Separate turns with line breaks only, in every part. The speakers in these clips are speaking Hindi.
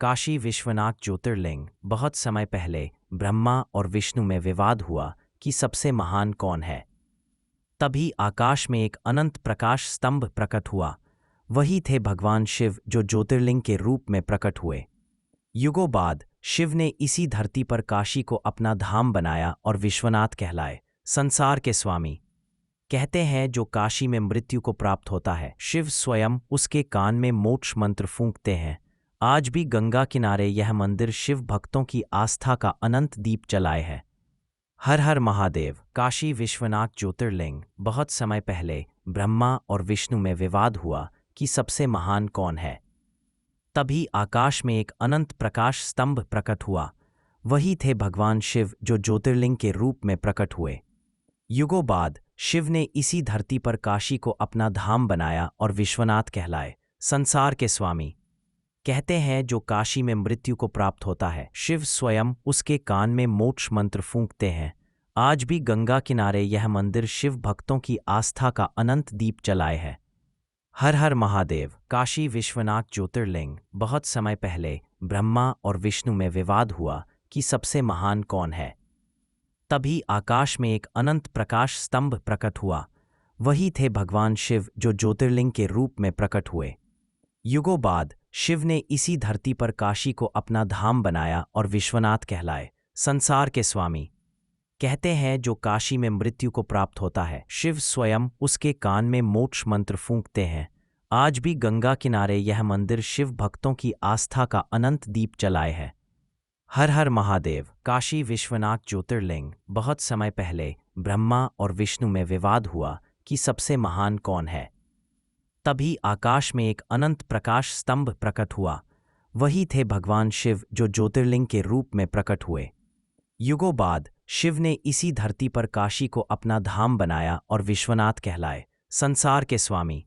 काशी विश्वनाथ ज्योतिर्लिंग। बहुत समय पहले ब्रह्मा और विष्णु में विवाद हुआ कि सबसे महान कौन है। तभी आकाश में एक अनंत प्रकाश स्तंभ प्रकट हुआ। वही थे भगवान शिव जो ज्योतिर्लिंग के रूप में प्रकट हुए। युगों बाद शिव ने इसी धरती पर काशी को अपना धाम बनाया और विश्वनाथ कहलाए, संसार के स्वामी। कहते हैं जो काशी में मृत्यु को प्राप्त होता है, शिव स्वयं उसके कान में मोक्ष मंत्र फूंकते हैं। आज भी गंगा किनारे यह मंदिर शिव भक्तों की आस्था का अनंत दीप जलाए है। हर हर महादेव। काशी विश्वनाथ ज्योतिर्लिंग। बहुत समय पहले ब्रह्मा और विष्णु में विवाद हुआ कि सबसे महान कौन है। तभी आकाश में एक अनंत प्रकाश स्तंभ प्रकट हुआ। वही थे भगवान शिव जो ज्योतिर्लिंग के रूप में प्रकट हुए। युगों बाद शिव ने इसी धरती पर काशी को अपना धाम बनाया और विश्वनाथ कहलाए, संसार के स्वामी। कहते हैं जो काशी में मृत्यु को प्राप्त होता है, शिव स्वयं उसके कान में मोक्ष मंत्र फूंकते हैं। आज भी गंगा किनारे यह मंदिर शिव भक्तों की आस्था का अनंत दीप जलाए है। हर हर महादेव। काशी विश्वनाथ ज्योतिर्लिंग। बहुत समय पहले ब्रह्मा और विष्णु में विवाद हुआ कि सबसे महान कौन है। तभी आकाश में एक अनंत प्रकाश स्तंभ प्रकट हुआ। वही थे भगवान शिव जो ज्योतिर्लिंग के रूप में प्रकट हुए। युगों बाद शिव ने इसी धरती पर काशी को अपना धाम बनाया और विश्वनाथ कहलाए, संसार के स्वामी। कहते हैं जो काशी में मृत्यु को प्राप्त होता है, शिव स्वयं उसके कान में मोक्ष मंत्र फूंकते हैं। आज भी गंगा किनारे यह मंदिर शिव भक्तों की आस्था का अनंत दीप जलाए है। हर हर महादेव। काशी विश्वनाथ ज्योतिर्लिंग। बहुत समय पहले ब्रह्मा और विष्णु में विवाद हुआ कि सबसे महान कौन है। तभी आकाश में एक अनंत प्रकाश स्तंभ प्रकट हुआ। वही थे भगवान शिव जो ज्योतिर्लिंग के रूप में प्रकट हुए। युगों बाद शिव ने इसी धरती पर काशी को अपना धाम बनाया और विश्वनाथ कहलाए, संसार के स्वामी।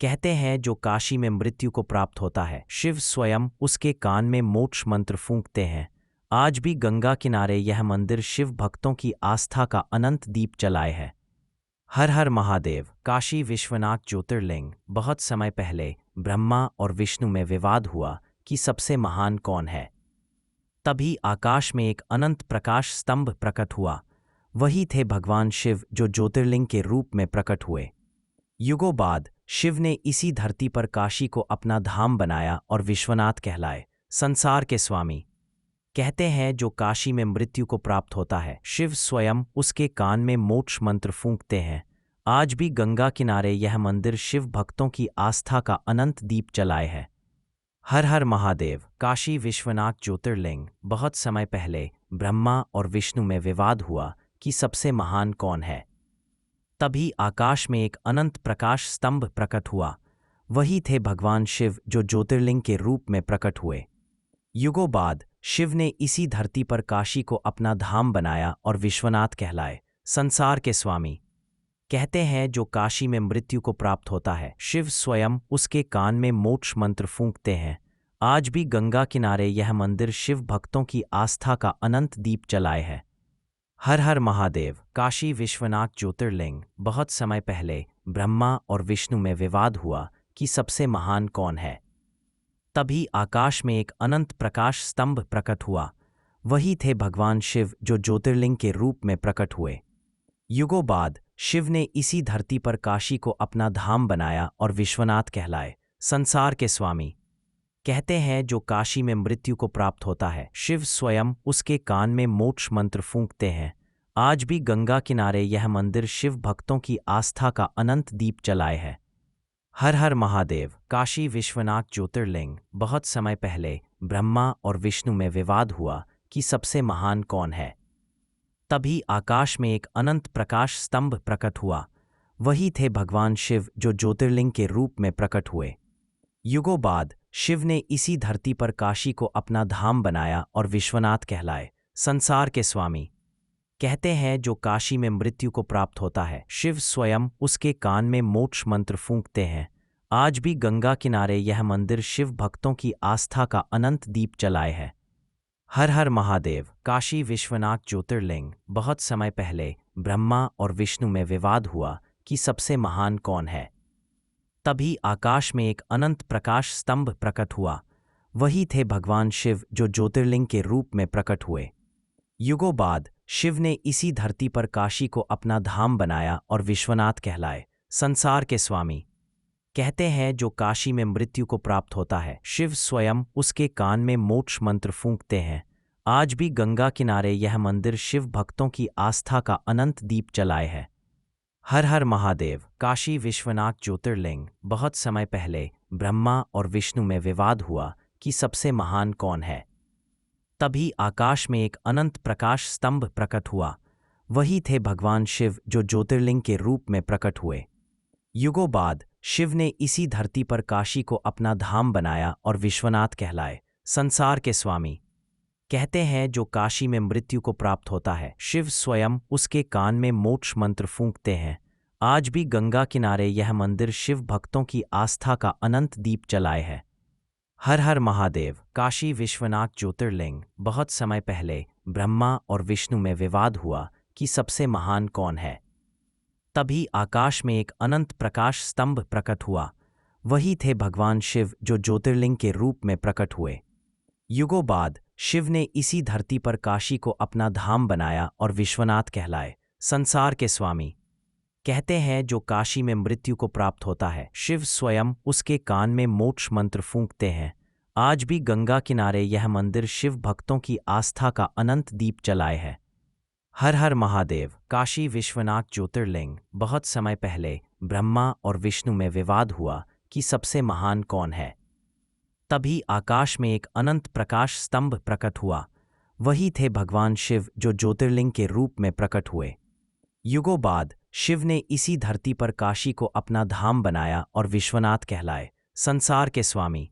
कहते हैं जो काशी में मृत्यु को प्राप्त होता है, शिव स्वयं उसके कान में मोक्ष मंत्र फूंकते हैं। आज भी गंगा किनारे यह मंदिर शिव भक्तों की आस्था का अनंत दीप जलाए है। हर हर महादेव। काशी विश्वनाथ ज्योतिर्लिंग। बहुत समय पहले ब्रह्मा और विष्णु में विवाद हुआ कि सबसे महान कौन है। तभी आकाश में एक अनंत प्रकाश स्तंभ प्रकट हुआ। वही थे भगवान शिव जो ज्योतिर्लिंग के रूप में प्रकट हुए। युगों बाद शिव ने इसी धरती पर काशी को अपना धाम बनाया और विश्वनाथ कहलाए, संसार के स्वामी। कहते हैं जो काशी में मृत्यु को प्राप्त होता है, शिव स्वयं उसके कान में मोक्ष मंत्र फूंकते हैं। आज भी गंगा किनारे यह मंदिर शिव भक्तों की आस्था का अनंत दीप जलाए है। हर हर महादेव। काशी विश्वनाथ ज्योतिर्लिंग। बहुत समय पहले ब्रह्मा और विष्णु में विवाद हुआ कि सबसे महान कौन है। तभी आकाश में एक अनंत प्रकाश स्तंभ प्रकट हुआ। वही थे भगवान शिव जो ज्योतिर्लिंग के रूप में प्रकट हुए। युगों बाद शिव ने इसी धरती पर काशी को अपना धाम बनाया और विश्वनाथ कहलाए, संसार के स्वामी। कहते हैं जो काशी में मृत्यु को प्राप्त होता है, शिव स्वयं उसके कान में मोक्ष मंत्र फूंकते हैं। आज भी गंगा किनारे यह मंदिर शिव भक्तों की आस्था का अनंत दीप जलाए है। हर हर महादेव। काशी विश्वनाथ ज्योतिर्लिंग। बहुत समय पहले ब्रह्मा और विष्णु में विवाद हुआ कि सबसे महान कौन है। तभी आकाश में एक अनंत प्रकाश स्तंभ प्रकट हुआ। वही थे भगवान शिव जो ज्योतिर्लिंग के रूप में प्रकट हुए। युगों बाद शिव ने इसी धरती पर काशी को अपना धाम बनाया और विश्वनाथ कहलाए, संसार के स्वामी। कहते हैं जो काशी में मृत्यु को प्राप्त होता है, शिव स्वयं उसके कान में मोक्ष मंत्र फूंकते हैं। आज भी गंगा किनारे यह मंदिर शिव भक्तों की आस्था का अनंत दीप जलाए है। हर हर महादेव। काशी विश्वनाथ ज्योतिर्लिंग। बहुत समय पहले ब्रह्मा और विष्णु में विवाद हुआ कि सबसे महान कौन है। तभी आकाश में एक अनंत प्रकाश स्तंभ प्रकट हुआ। वही थे भगवान शिव जो ज्योतिर्लिंग के रूप में प्रकट हुए। युगों बाद शिव ने इसी धरती पर काशी को अपना धाम बनाया और विश्वनाथ कहलाए, संसार के स्वामी। कहते हैं जो काशी में मृत्यु को प्राप्त होता है, शिव स्वयं उसके कान में मोक्ष मंत्र फूंकते हैं। आज भी गंगा किनारे यह मंदिर शिव भक्तों की आस्था का अनंत दीप जलाए है। हर हर महादेव। काशी विश्वनाथ ज्योतिर्लिंग। बहुत समय पहले ब्रह्मा और विष्णु में विवाद हुआ कि सबसे महान कौन है। तभी आकाश में एक अनंत प्रकाश स्तंभ प्रकट हुआ। वही थे भगवान शिव जो ज्योतिर्लिंग के रूप में प्रकट हुए। युगों बाद शिव ने इसी धरती पर काशी को अपना धाम बनाया और विश्वनाथ कहलाए, संसार के स्वामी। कहते हैं जो काशी में मृत्यु को प्राप्त होता है, शिव स्वयं उसके कान में मोक्ष मंत्र फूंकते हैं। आज भी गंगा किनारे यह मंदिर शिव भक्तों की आस्था का अनंत दीप जलाए है। हर हर महादेव। काशी विश्वनाथ ज्योतिर्लिंग। बहुत समय पहले ब्रह्मा और विष्णु में विवाद हुआ कि सबसे महान कौन है। तभी आकाश में एक अनंत प्रकाश स्तंभ प्रकट हुआ। वही थे भगवान शिव जो ज्योतिर्लिंग के रूप में प्रकट हुए। युगों बाद शिव ने इसी धरती पर काशी को अपना धाम बनाया और विश्वनाथ कहलाए, संसार के स्वामी। कहते हैं जो काशी में मृत्यु को प्राप्त होता है, शिव स्वयं उसके कान में मोक्ष मंत्र फूंकते हैं। आज भी गंगा किनारे यह मंदिर शिव भक्तों की आस्था का अनंत दीप जलाए है। हर हर महादेव। काशी विश्वनाथ ज्योतिर्लिंग। बहुत समय पहले ब्रह्मा और विष्णु में विवाद हुआ कि सबसे महान कौन है। तभी आकाश में एक अनंत प्रकाश स्तंभ प्रकट हुआ। वही थे भगवान शिव जो ज्योतिर्लिंग के रूप में प्रकट हुए। युगों बाद शिव ने इसी धरती पर काशी को अपना धाम बनाया और विश्वनाथ कहलाए, संसार के स्वामी। कहते हैं जो काशी में मृत्यु को प्राप्त होता है, शिव स्वयं उसके कान में मोक्ष मंत्र फूंकते हैं। आज भी गंगा किनारे यह मंदिर शिव भक्तों की आस्था का अनंत दीप जलाए है। हर हर महादेव। काशी विश्वनाथ ज्योतिर्लिंग। बहुत समय पहले ब्रह्मा और विष्णु में विवाद हुआ कि सबसे महान कौन है। तभी आकाश में एक अनंत प्रकाश स्तंभ प्रकट हुआ। वही थे भगवान शिव जो ज्योतिर्लिंग के रूप में प्रकट हुए। युगों बाद शिव ने इसी धरती पर काशी को अपना धाम बनाया और विश्वनाथ कहलाए, संसार के स्वामी।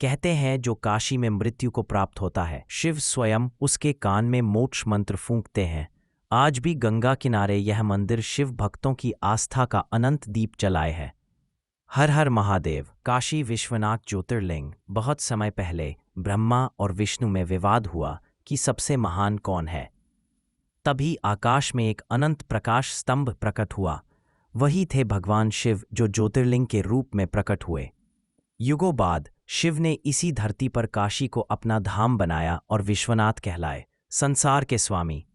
कहते हैं जो काशी में मृत्यु को प्राप्त होता है, शिव स्वयं उसके कान में मोक्ष मंत्र फूंकते हैं। आज भी गंगा किनारे यह मंदिर शिव भक्तों की आस्था का अनंत दीप जलाए है। हर हर महादेव। काशी विश्वनाथ ज्योतिर्लिंग। बहुत समय पहले ब्रह्मा और विष्णु में विवाद हुआ कि सबसे महान कौन है। तभी आकाश में एक अनंत प्रकाश स्तंभ प्रकट हुआ। वही थे भगवान शिव जो ज्योतिर्लिंग के रूप में प्रकट हुए। युगों बाद शिव ने इसी धरती पर काशी को अपना धाम बनाया और विश्वनाथ कहलाए, संसार के स्वामी।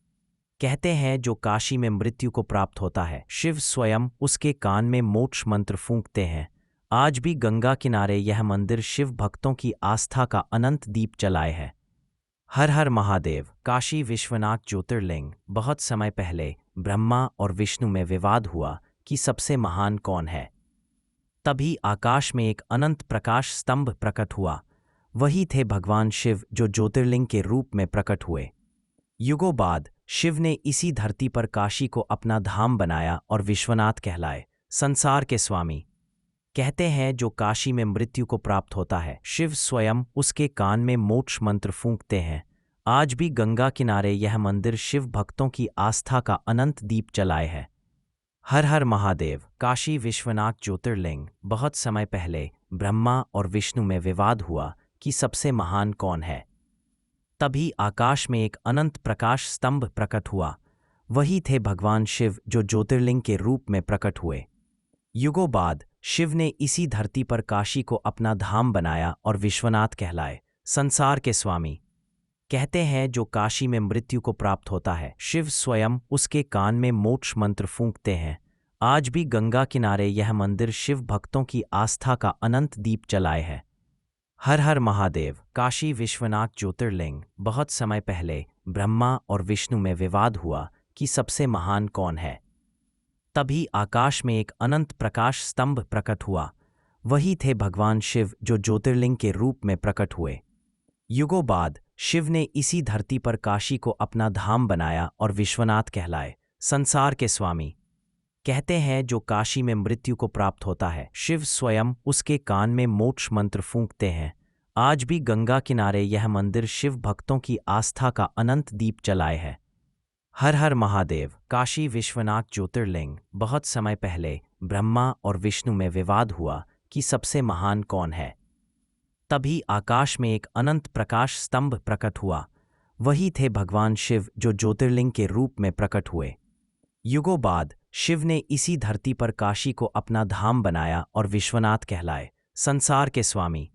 कहते हैं जो काशी में मृत्यु को प्राप्त होता है, शिव स्वयं उसके कान में मोक्ष मंत्र फूंकते हैं। आज भी गंगा किनारे यह मंदिर शिव भक्तों की आस्था का अनंत दीप जलाए है। हर हर महादेव। काशी विश्वनाथ ज्योतिर्लिंग। बहुत समय पहले ब्रह्मा और विष्णु में विवाद हुआ कि सबसे महान कौन है। तभी आकाश में एक अनंत प्रकाश स्तंभ प्रकट हुआ। वही थे भगवान शिव जो ज्योतिर्लिंग के रूप में प्रकट हुए। युगों बाद शिव ने इसी धरती पर काशी को अपना धाम बनाया और विश्वनाथ कहलाए, संसार के स्वामी। कहते हैं जो काशी में मृत्यु को प्राप्त होता है, शिव स्वयं उसके कान में मोक्ष मंत्र फूंकते हैं। आज भी गंगा किनारे यह मंदिर शिव भक्तों की आस्था का अनंत दीप जलाए है। हर हर महादेव। काशी विश्वनाथ ज्योतिर्लिंग। बहुत समय पहले ब्रह्मा और विष्णु में विवाद हुआ कि सबसे महान कौन है। तभी आकाश में एक अनंत प्रकाश स्तंभ प्रकट हुआ। वही थे भगवान शिव जो ज्योतिर्लिंग के रूप में प्रकट हुए। युगों बाद शिव ने इसी धरती पर काशी को अपना धाम बनाया और विश्वनाथ कहलाए, संसार के स्वामी। कहते हैं जो काशी में मृत्यु को प्राप्त होता है, शिव स्वयं उसके कान में मोक्ष मंत्र फूंकते हैं। आज भी गंगा किनारे यह मंदिर शिव भक्तों की आस्था का अनंत दीप जलाए है। हर हर महादेव। काशी विश्वनाथ ज्योतिर्लिंग। बहुत समय पहले ब्रह्मा और विष्णु में विवाद हुआ कि सबसे महान कौन है। तभी आकाश में एक अनंत प्रकाश स्तंभ प्रकट हुआ। वही थे भगवान शिव जो ज्योतिर्लिंग के रूप में प्रकट हुए। युगों बाद शिव ने इसी धरती पर काशी को अपना धाम बनाया और विश्वनाथ कहलाए, संसार के स्वामी। कहते हैं जो काशी में मृत्यु को प्राप्त होता है, शिव स्वयं उसके कान में मोक्ष मंत्र फूंकते हैं। आज भी गंगा किनारे यह मंदिर शिव भक्तों की आस्था का अनंत दीप जलाए है। हर हर महादेव। काशी विश्वनाथ ज्योतिर्लिंग। बहुत समय पहले ब्रह्मा और विष्णु में विवाद हुआ कि सबसे महान कौन है। तभी आकाश में एक अनंत प्रकाश स्तंभ प्रकट हुआ। वही थे भगवान शिव जो ज्योतिर्लिंग के रूप में प्रकट हुए। युगों बाद शिव ने इसी धरती पर काशी को अपना धाम बनाया और विश्वनाथ कहलाए, संसार के स्वामी।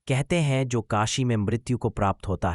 कहते हैं जो काशी में मृत्यु को प्राप्त होता है